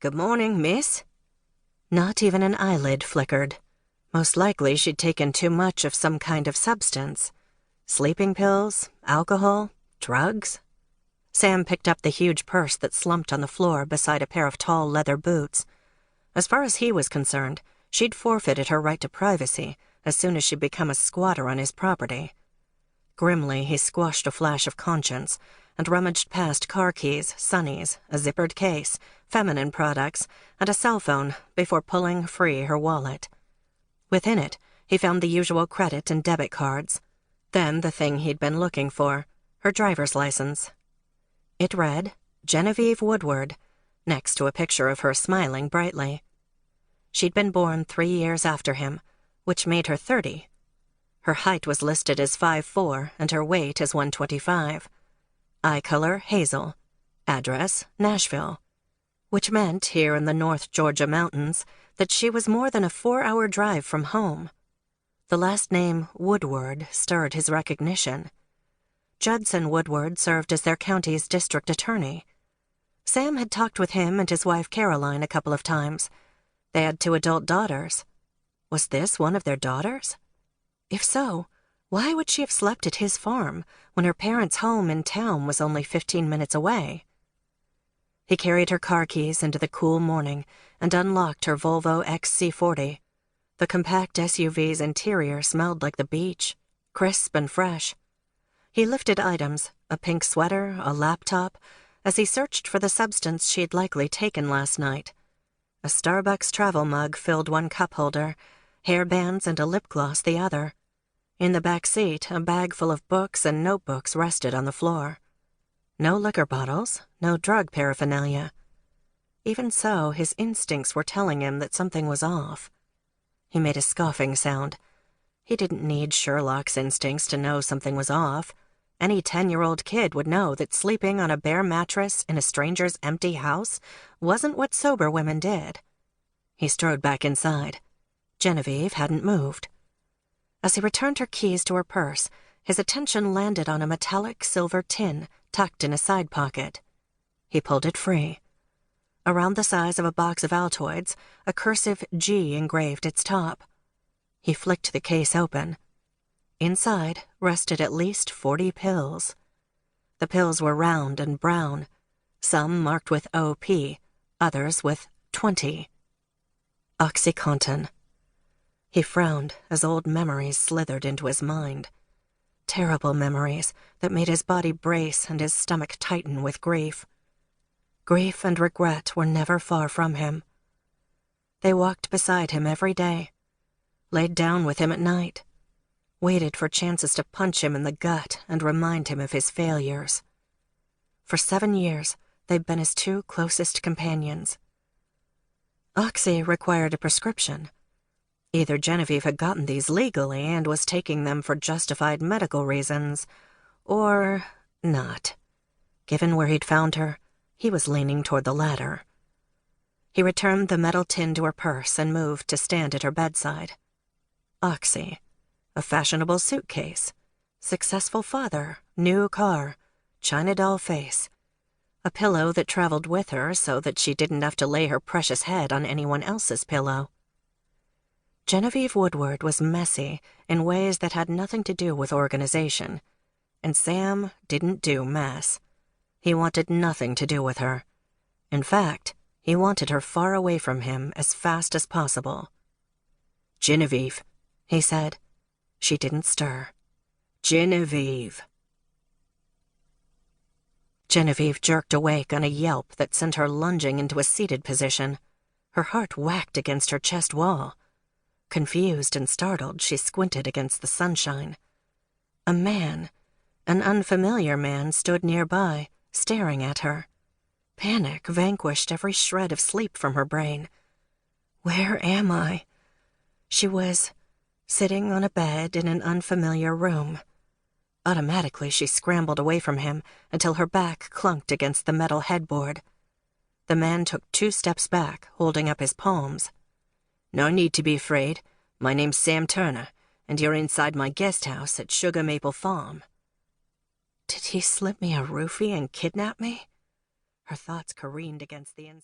"Good morning, miss." Not even an eyelid flickered. Most likely she'd taken too much of some kind of substance. Sleeping pills, alcohol, drugs. Sam picked up the huge purse that slumped on the floor beside a pair of tall leather boots. As far as he was concerned, she'd forfeited her right to privacy as soon as she'd become a squatter on his property. Grimly, he squashed a flash of conscience and rummaged past car keys, sunnies, a zippered case, feminine products, and a cell phone before pulling free her wallet. Within it, he found the usual credit and debit cards. Then the thing he'd been looking for, her driver's license. It read, Genevieve Woodward, next to a picture of her smiling brightly. She'd been born 3 years after him, which made her 30. Her height was listed as 5'4", and her weight as 125. Eye color, hazel. Address, Nashville. Which meant, here in the North Georgia mountains, that she was more than a 4-hour drive from home. The last name, Woodward, stirred his recognition. Judson Woodward served as their county's district attorney. Sam had talked with him and his wife Caroline a couple of times. They had 2 adult daughters. Was this one of their daughters? If so, why would she have slept at his farm when her parents' home in town was only 15 minutes away? He carried her car keys into the cool morning and unlocked her Volvo XC40. The compact SUV's interior smelled like the beach, crisp and fresh. He lifted items, a pink sweater, a laptop, as he searched for the substance she'd likely taken last night. A Starbucks travel mug filled one cup holder, hairbands and a lip gloss the other. In the back seat, a bag full of books and notebooks rested on the floor. No liquor bottles, no drug paraphernalia. Even so, his instincts were telling him that something was off. He made a scoffing sound. He didn't need Sherlock's instincts to know something was off. Any 10-year-old kid would know that sleeping on a bare mattress in a stranger's empty house wasn't what sober women did. He strode back inside. Genevieve hadn't moved. As he returned her keys to her purse, his attention landed on a metallic silver tin tucked in a side pocket. He pulled it free. Around the size of a box of Altoids, a cursive G engraved its top. He flicked the case open. Inside rested at least 40 pills. The pills were round and brown, some marked with OP, others with 20. OxyContin. He frowned as old memories slithered into his mind. Terrible memories that made his body brace and his stomach tighten with grief. Grief and regret were never far from him. They walked beside him every day, laid down with him at night, waited for chances to punch him in the gut and remind him of his failures. For 7 years, they'd been his 2 closest companions. Oxy required a prescription. Either Genevieve had gotten these legally and was taking them for justified medical reasons, or not. Given where he'd found her, he was leaning toward the latter. He returned the metal tin to her purse and moved to stand at her bedside. Oxy. A fashionable suitcase. Successful father. New car. China doll face. A pillow that traveled with her so that she didn't have to lay her precious head on anyone else's pillow. Genevieve Woodward was messy in ways that had nothing to do with organization, and Sam didn't do mess. He wanted nothing to do with her. In fact, he wanted her far away from him as fast as possible. "Genevieve," he said. She didn't stir. "Genevieve." Genevieve jerked awake on a yelp that sent her lunging into a seated position. Her heart whacked against her chest wall. Confused and startled, she squinted against the sunshine. A man, an unfamiliar man, stood nearby, staring at her. Panic vanquished every shred of sleep from her brain. Where am I? She was sitting on a bed in an unfamiliar room. Automatically, she scrambled away from him until her back clunked against the metal headboard. The man took 2 steps back, holding up his palms. "No need to be afraid. My name's Sam Turner, and you're inside my guest house at Sugar Maple Farm." Did he slip me a roofie and kidnap me? Her thoughts careened against the inside.